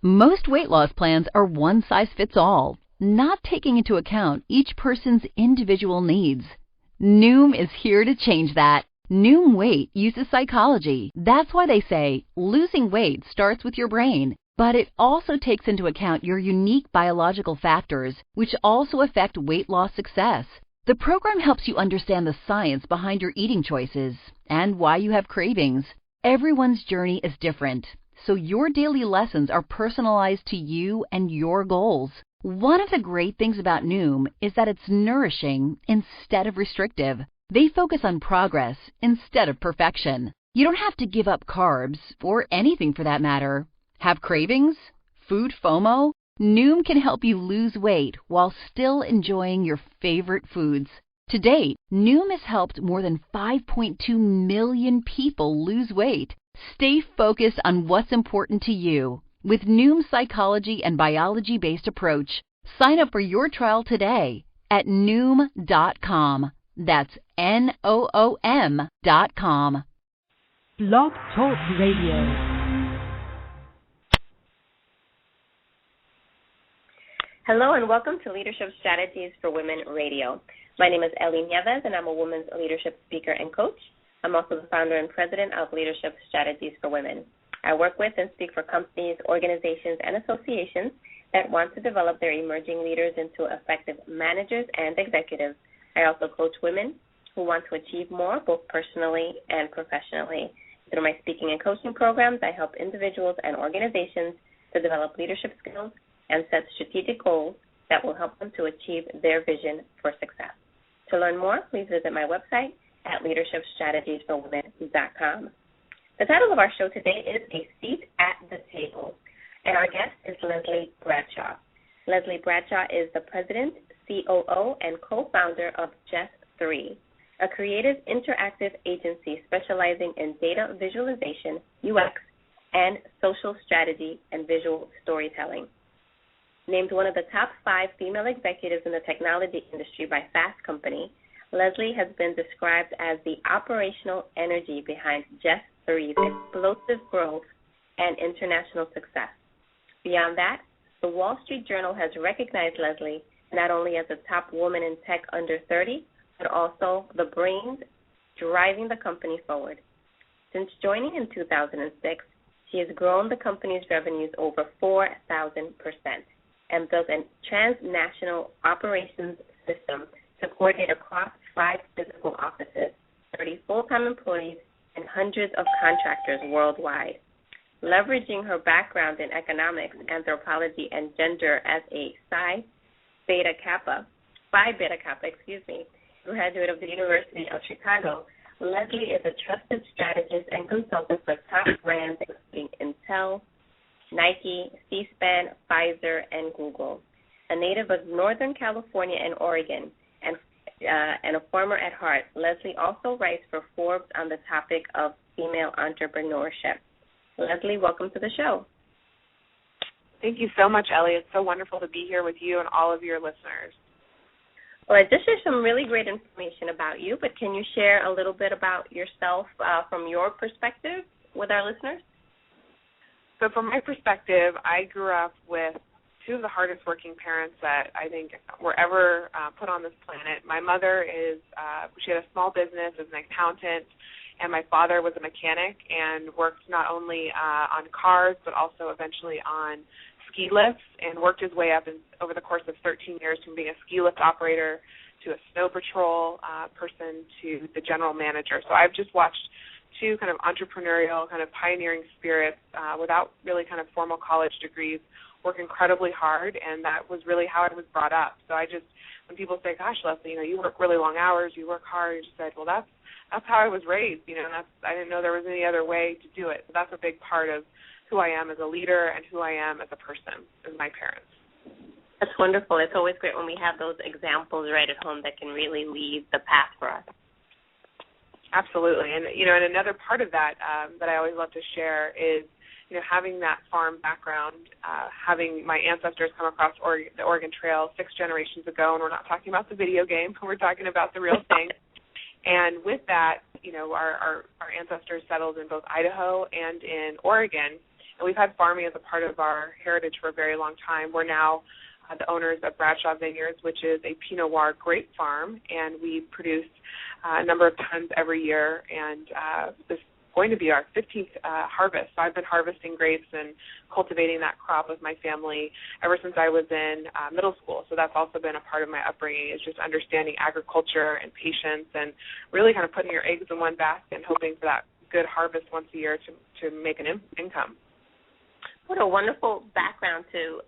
Most weight loss plans are one size fits all, not taking into account each person's individual needs. Noom is here to change that. Noom Weight uses psychology. That's why they say losing weight starts with your brain. But it also takes into account your unique biological factors, which also affect weight loss success. The program helps you understand the science behind your eating choices and why you have cravings. Everyone's journey is different, so your daily lessons are personalized to you and your goals. One of the great things about Noom is that it's nourishing instead of restrictive. They focus on progress instead of perfection. You don't have to give up carbs, or anything for that matter. Have cravings? Food FOMO? Noom can help you lose weight while still enjoying your favorite foods. To date, Noom has helped more than 5.2 million people lose weight. Stay focused on what's important to you with Noom's psychology and biology-based approach. Sign up for your trial today at Noom.com. That's Noom.com. Blog Talk Radio. Hello and welcome to Leadership Strategies for Women Radio. My name is Ellie Nieves and I'm a women's leadership speaker and coach. I'm also the founder and president of Leadership Strategies for Women. I work with and speak for companies, organizations, and associations that want to develop their emerging leaders into effective managers and executives. I also coach women who want to achieve more, both personally and professionally. Through my speaking and coaching programs, I help individuals and organizations to develop leadership skills and set strategic goals that will help them to achieve their vision for success. To learn more, please visit my website at leadershipstrategiesforwomen.com. The title of our show today is A Seat at the Table, and our guest is Leslie Bradshaw. Leslie Bradshaw is the president, COO, and co-founder of Just3, a creative interactive agency specializing in data visualization, UX, and social strategy and visual storytelling. Named one of the top 5 female executives in the technology industry by Fast Company, Leslie has been described as the operational energy behind Just3's explosive growth and international success. Beyond that, the Wall Street Journal has recognized Leslie not only as a top woman in tech under 30, but also the brains driving the company forward. Since joining in 2006, she has grown the company's revenues over 4,000% and built a transnational operations system to coordinate across 5 physical offices, 30 full-time employees, and hundreds of contractors worldwide. Leveraging her background in economics, anthropology, and gender as a Phi Beta Kappa, graduate of the University of Chicago, Leslie is a trusted strategist and consultant for top brands including Intel, Nike, C-SPAN, Pfizer, and Google. A native of Northern California and Oregon, and a farmer at heart, Leslie also writes for Forbes on the topic of female entrepreneurship. Leslie, welcome to the show. Thank you so much, Ellie. It's so wonderful to be here with you and all of your listeners. Well, I just shared some really great information about you, but can you share a little bit about yourself from your perspective with our listeners? So from my perspective, I grew up with 2 of the hardest working parents that I think were ever put on this planet. My mother she had a small business as an accountant, and my father was a mechanic and worked not only on cars but also eventually on ski lifts, and worked his way up over the course of 13 years from being a ski lift operator to a snow patrol person to the general manager. So I've just watched 2 kind of entrepreneurial, kind of pioneering spirits without really kind of formal college degrees work incredibly hard, and that was really how I was brought up. So when people say, gosh, Leslie, you work really long hours, you work hard, I just said, well, that's how I was raised, and I didn't know there was any other way to do it. So that's a big part of who I am as a leader and who I am as a person, is my parents. That's wonderful. It's always great when we have those examples right at home that can really lead the path for us. Absolutely. And, and another part of that that I always love to share is, having that farm background, having my ancestors come across the Oregon Trail 6 generations ago, and we're not talking about the video game, we're talking about the real thing. And with that, our ancestors settled in both Idaho and in Oregon, And we've had farming as a part of our heritage for a very long time. We're now the owners of Bradshaw Vineyards, which is a Pinot Noir grape farm, and we produce a number of tons every year, and this is going to be our 15th harvest. So I've been harvesting grapes and cultivating that crop with my family ever since I was in middle school. So that's also been a part of my upbringing, is just understanding agriculture and patience and really kind of putting your eggs in one basket and hoping for that good harvest once a year to make an income. What a wonderful background to,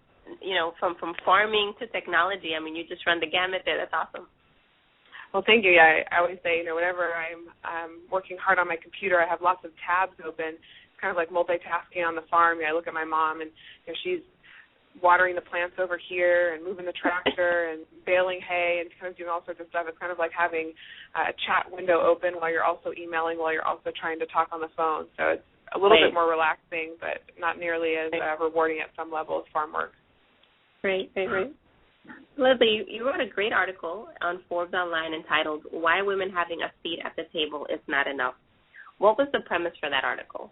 from farming to technology. I mean, you just run the gamut there. That's awesome. Well, thank you. Yeah, I always say, whenever I'm working hard on my computer, I have lots of tabs open. It's kind of like multitasking on the farm. I look at my mom, and she's watering the plants over here and moving the tractor and baling hay and kind of doing all sorts of stuff. It's kind of like having a chat window open while you're also emailing, while you're also trying to talk on the phone. So it's a little bit more relaxing, but not nearly as rewarding at some level as farm work. Great. Leslie, you wrote a great article on Forbes Online entitled "Why Women Having a Seat at the Table is Not Enough." What was the premise for that article?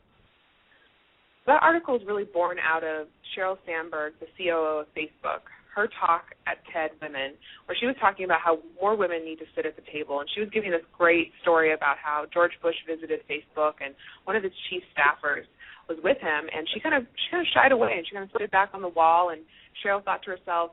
That article is really born out of Sheryl Sandberg, the COO of Facebook, her talk at TED Women, where she was talking about how more women need to sit at the table. And she was giving this great story about how George Bush visited Facebook, and one of his chief staffers was with him, and she kind of shied away, and she kind of stood back on the wall, and Sheryl thought to herself,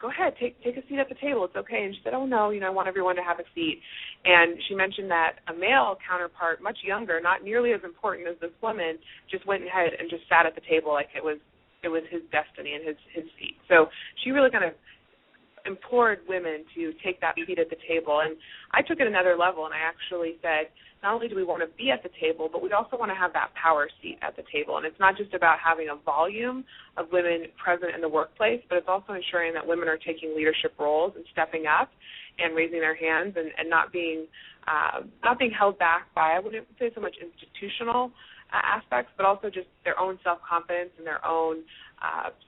go ahead, take a seat at the table. It's okay. And she said, oh, no, I want everyone to have a seat. And she mentioned that a male counterpart, much younger, not nearly as important as this woman, just went ahead and just sat at the table like it was his destiny and his seat. So she really kind of implored women to take that seat at the table. And I took it another level, and I actually said, not only do we want to be at the table, but we also want to have that power seat at the table. And it's not just about having a volume of women present in the workplace, but it's also ensuring that women are taking leadership roles and stepping up and raising their hands and not being held back by, I wouldn't say so much institutional aspects, but also just their own self-confidence and their own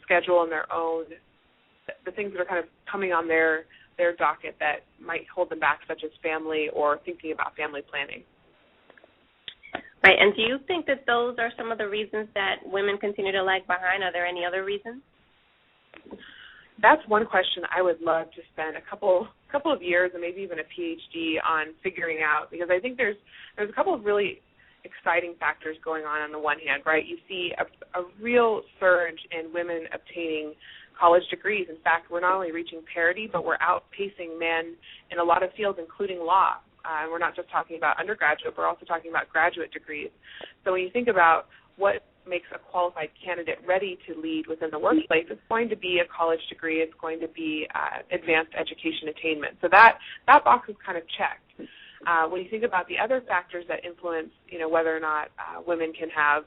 schedule and their own, the things that are kind of coming on their docket that might hold them back, such as family or thinking about family planning. Right, and do you think that those are some of the reasons that women continue to lag behind? Are there any other reasons? That's one question I would love to spend a couple of years and maybe even a PhD on figuring out, because I think there's a couple of really exciting factors going on the one hand, right? You see a real surge in women obtaining college degrees. In fact, we're not only reaching parity, but we're outpacing men in a lot of fields, including law. And we're not just talking about undergraduate, we're also talking about graduate degrees. So when you think about what makes a qualified candidate ready to lead within the workplace, it's going to be a college degree, it's going to be advanced education attainment. So that box is kind of checked. When you think about the other factors that influence, whether or not women can have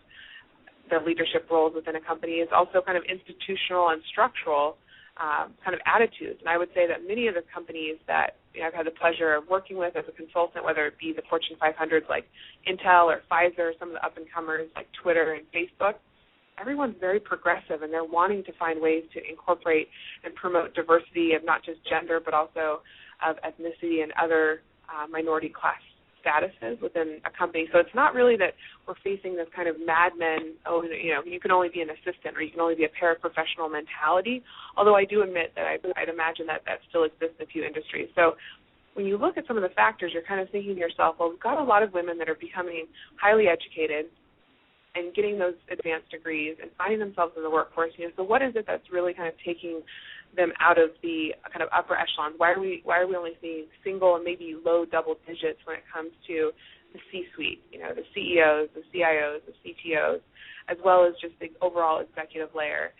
the leadership roles within a company, is also kind of institutional and structural kind of attitudes. And I would say that many of the companies that I've had the pleasure of working with as a consultant, whether it be the Fortune 500s like Intel or Pfizer, some of the up-and-comers like Twitter and Facebook, everyone's very progressive, and they're wanting to find ways to incorporate and promote diversity of not just gender, but also of ethnicity and other minority class statuses within a company. So it's not really that we're facing this kind of Mad Men, you can only be an assistant or you can only be a paraprofessional mentality, although I do admit that I'd imagine that still exists in a few industries. So when you look at some of the factors, you're kind of thinking to yourself, well, we've got a lot of women that are becoming highly educated and getting those advanced degrees and finding themselves in the workforce. So what is it that's really kind of taking them out of the kind of upper echelons? Why are we only seeing single and maybe low double digits when it comes to the C-suite, the CEOs, the CIOs, the CTOs, as well as just the overall executive layer?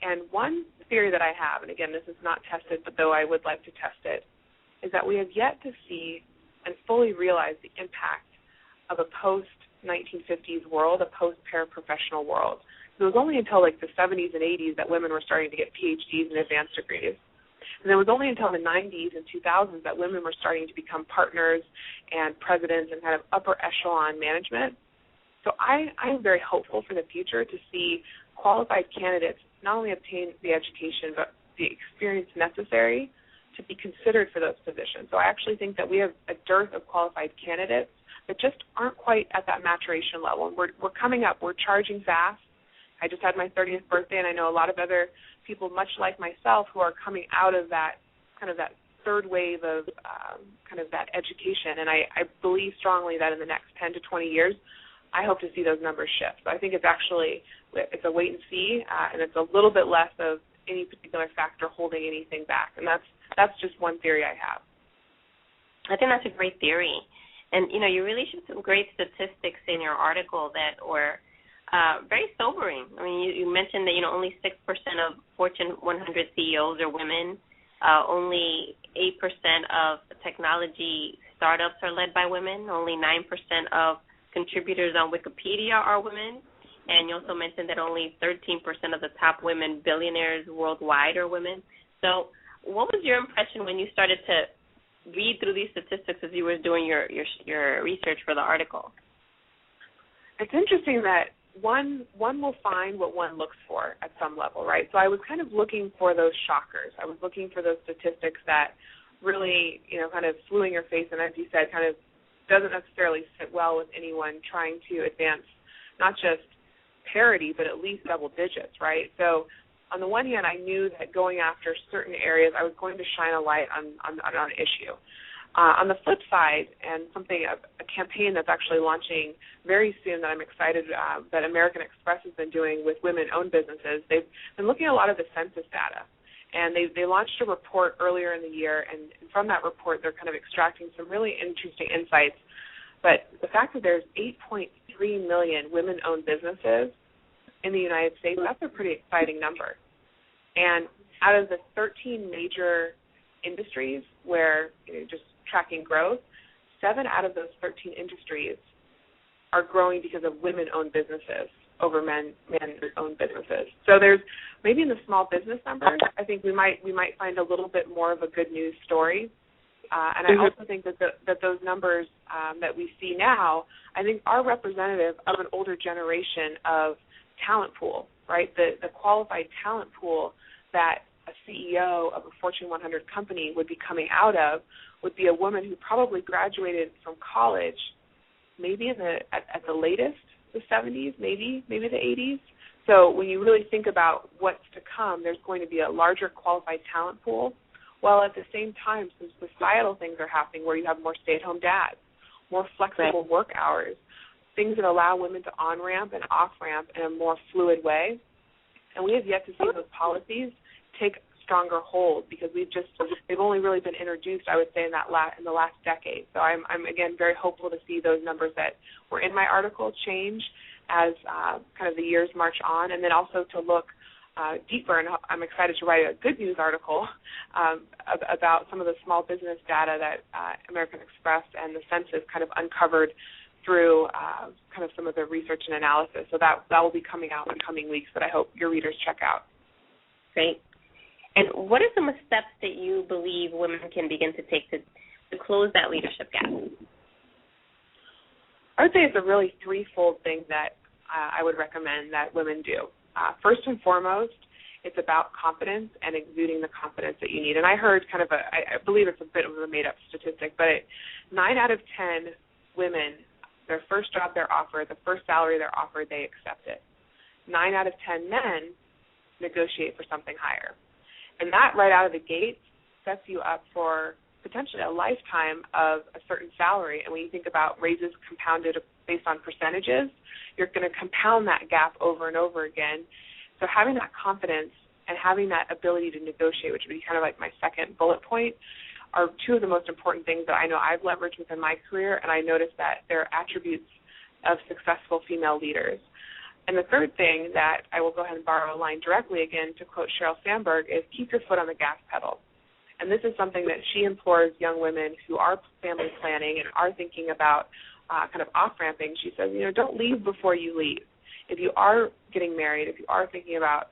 And one theory that I have, and again, this is not tested, but though I would like to test it, is that we have yet to see and fully realize the impact of a post-1950s world, a post-paraprofessional world. It was only until like the 70s and 80s that women were starting to get PhDs and advanced degrees. And it was only until the 90s and 2000s that women were starting to become partners and presidents and kind of upper echelon management. So I'm very hopeful for the future to see qualified candidates not only obtain the education but the experience necessary to be considered for those positions. So I actually think that we have a dearth of qualified candidates that just aren't quite at that maturation level. And we're coming up. We're charging fast, I just had my 30th birthday, and I know a lot of other people, much like myself, who are coming out of that kind of that third wave of kind of that education. And I believe strongly that in the next 10 to 20 years, I hope to see those numbers shift. So I think it's a wait and see, and it's a little bit less of any particular factor holding anything back. And that's just one theory I have. I think that's a great theory. And, you really showed some great statistics in your article that were very sobering. I mean, you mentioned that, only 6% of Fortune 100 CEOs are women. Only 8% of technology startups are led by women. Only 9% of contributors on Wikipedia are women. And you also mentioned that only 13% of the top women billionaires worldwide are women. So what was your impression when you started to read through these statistics as you were doing your research for the article? It's interesting that one will find what one looks for at some level, right? So I was kind of looking for those shockers. I was looking for those statistics that really, kind of flew in your face, and as you said, kind of doesn't necessarily sit well with anyone trying to advance not just parity, but at least double digits, right? So on the one hand, I knew that going after certain areas, I was going to shine a light on an issue. On the flip side, and a campaign that's actually launching very soon that I'm excited that American Express has been doing with women-owned businesses, they've been looking at a lot of the census data. And they launched a report earlier in the year, and from that report, they're kind of extracting some really interesting insights. But the fact that there's 8.3 million women-owned businesses in the United States, that's a pretty exciting number. And out of the 13 major industries where, just tracking growth, 7 out of those 13 industries are growing because of women-owned businesses over men-owned businesses. So there's maybe in the small business numbers, I think we might find a little bit more of a good news story. And I also think that those numbers that we see now, I think, are representative of an older generation of talent pool, right? The qualified talent pool that a CEO of a Fortune 100 company would be coming out of would be a woman who probably graduated from college, maybe at the latest, the 70s, maybe the 80s. So when you really think about what's to come, there's going to be a larger qualified talent pool, while at the same time some societal things are happening where you have more stay-at-home dads, more flexible work hours, things that allow women to on-ramp and off-ramp in a more fluid way. And we have yet to see those policies take stronger hold because they've only really been introduced, I would say, in the last decade. So I'm again very hopeful to see those numbers that were in my article change as kind of the years march on, and then also to look deeper. And I'm excited to write a good news article about some of the small business data that American Express and the census kind of uncovered through kind of some of the research and analysis. So that will be coming out in the coming weeks that I hope your readers check out. Great. And what are some of the steps that you believe women can begin to take to close that leadership gap? I would say it's a really threefold thing that I would recommend that women do. First and foremost, it's about confidence and exuding the confidence that you need. And I heard kind of I believe it's a bit of a made-up statistic, but 9 out of 10 women, their first job they're offered, the first salary they're offered, they accept it. 9 out of 10 men negotiate for something higher. And that right out of the gate sets you up for potentially a lifetime of a certain salary. And when you think about raises compounded based on percentages, you're going to compound that gap over and over again. So having that confidence and having that ability to negotiate, which would be kind of like my second bullet point, are two of the most important things that I know I've leveraged within my career, and I noticed that they're attributes of successful female leaders. And the third thing that I will go ahead and borrow a line directly again to quote Sheryl Sandberg is keep your foot on the gas pedal. And this is something that she implores young women who are family planning and are thinking about kind of off-ramping. She says, don't leave before you leave. If you are getting married, if you are thinking about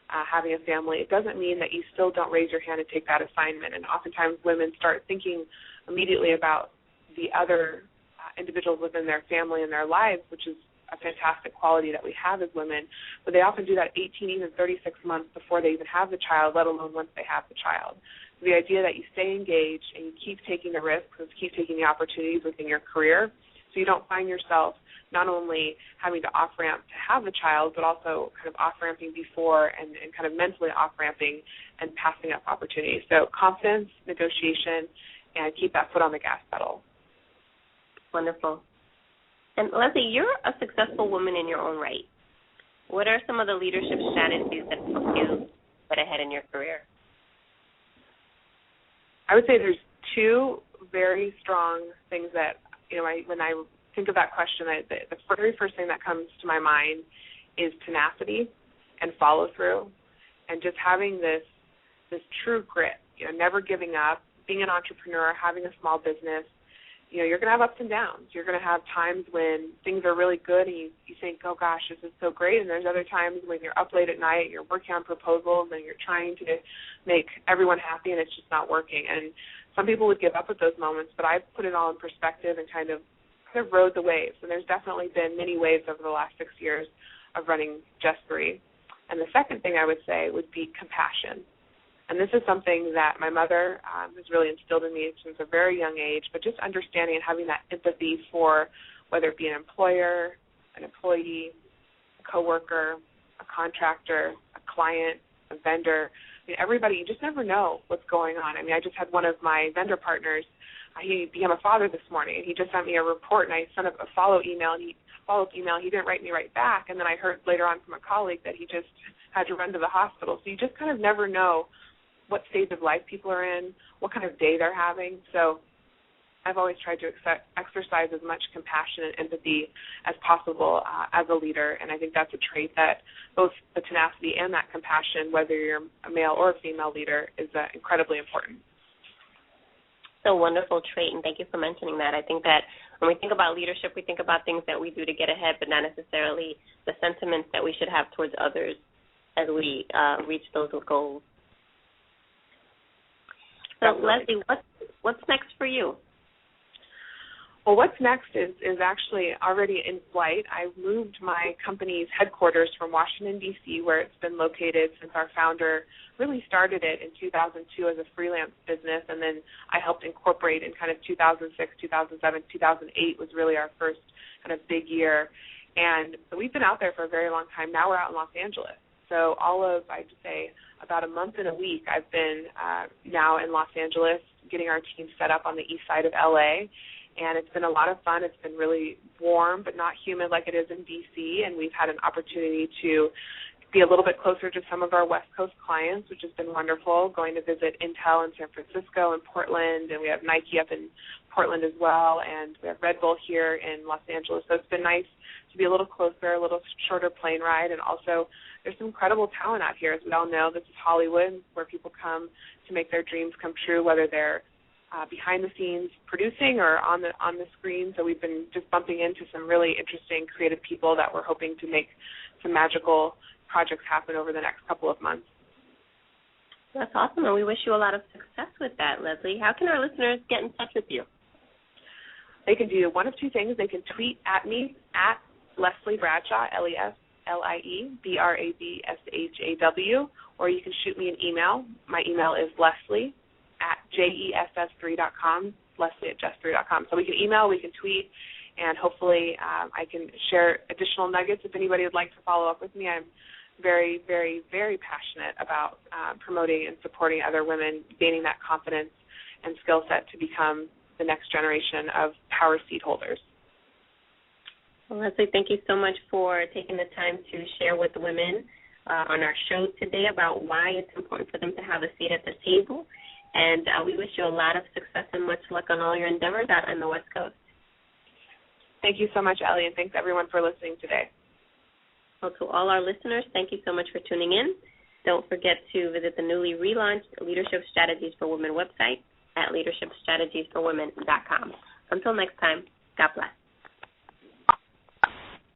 having a family, it doesn't mean that you still don't raise your hand and take that assignment. And oftentimes women start thinking immediately about the other individuals within their family and their lives, which is a fantastic quality that we have as women, but they often do that 18, even 36 months before they even have the child, let alone once they have the child. So the idea that you stay engaged and you keep taking the risks and keep taking the opportunities within your career so you don't find yourself not only having to off-ramp to have the child, but also kind of off-ramping before and kind of mentally off-ramping and passing up opportunities. So confidence, negotiation, and keep that foot on the gas pedal. Wonderful. And Leslie, you're a successful woman in your own right. What are some of the leadership strategies that help you get ahead in your career? I would say there's two very strong things that, when I think of that question, the very first thing that comes to my mind is tenacity and follow through, and just having this true grit, never giving up, being an entrepreneur, having a small business. You're going to have ups and downs. You're going to have times when things are really good and you think, oh, gosh, this is so great. And there's other times when you're up late at night, you're working on proposals, and you're trying to make everyone happy, and it's just not working. And some people would give up at those moments, but I've put it all in perspective and kind of rode the waves. And there's definitely been many waves over the last 6 years of running Just 3. And the second thing I would say would be compassion. And this is something that my mother has really instilled in me since a very young age, but just understanding and having that empathy for whether it be an employer, an employee, a coworker, a contractor, a client, a vendor. Everybody, you just never know what's going on. I just had one of my vendor partners, he became a father this morning, and he just sent me a report, and I sent a follow-up email, he didn't write me right back, and then I heard later on from a colleague that he just had to run to the hospital. So you just kind of never know what stage of life people are in, what kind of day they're having. So I've always tried to exercise as much compassion and empathy as possible as a leader, and I think that's a trait that both the tenacity and that compassion, whether you're a male or a female leader, is incredibly important. So wonderful trait, and thank you for mentioning that. I think that when we think about leadership, we think about things that we do to get ahead, but not necessarily the sentiments that we should have towards others as we reach those goals. So, Leslie, what's next for you? Well, what's next is actually already in flight. I moved my company's headquarters from Washington, D.C., where it's been located since our founder really started it in 2002 as a freelance business, and then I helped incorporate in kind of 2006, 2007, 2008 was really our first kind of big year. And we've been out there for a very long time. Now we're out in Los Angeles. So I'd say, about a month and a week, I've been now in Los Angeles getting our team set up on the east side of L.A., and it's been a lot of fun. It's been really warm but not humid like it is in D.C., and we've had an opportunity to be a little bit closer to some of our West Coast clients, which has been wonderful, going to visit Intel in San Francisco and Portland, and we have Nike up in Portland as well, and we have Red Bull here in Los Angeles. So it's been nice to be a little closer, a little shorter plane ride, and also there's some incredible talent out here. As we all know, this is Hollywood, where people come to make their dreams come true, whether they're behind the scenes producing or on the screen. So we've been just bumping into some really interesting creative people that we're hoping to make some magical projects happen over the next couple of months. That's awesome, and we wish you a lot of success with that, Leslie. How can our listeners get in touch with you? They can do one of two things. They can tweet at me at Leslie Bradshaw, Leslie Bradshaw, or you can shoot me an email. My email is Leslie@jess3.com, Leslie@jess3.com. So we can email, we can tweet, and hopefully I can share additional nuggets if anybody would like to follow up with me. I'm very, very, very passionate about promoting and supporting other women, gaining that confidence and skill set to become the next generation of power seat holders. Well, Leslie, thank you so much for taking the time to share with women on our show today about why it's important for them to have a seat at the table. And we wish you a lot of success and much luck on all your endeavors out on the West Coast. Thank you so much, Ellie, and thanks everyone for listening today. Well, to all our listeners, thank you so much for tuning in. Don't forget to visit the newly relaunched Leadership Strategies for Women website at leadershipstrategiesforwomen.com. Until next time, God bless.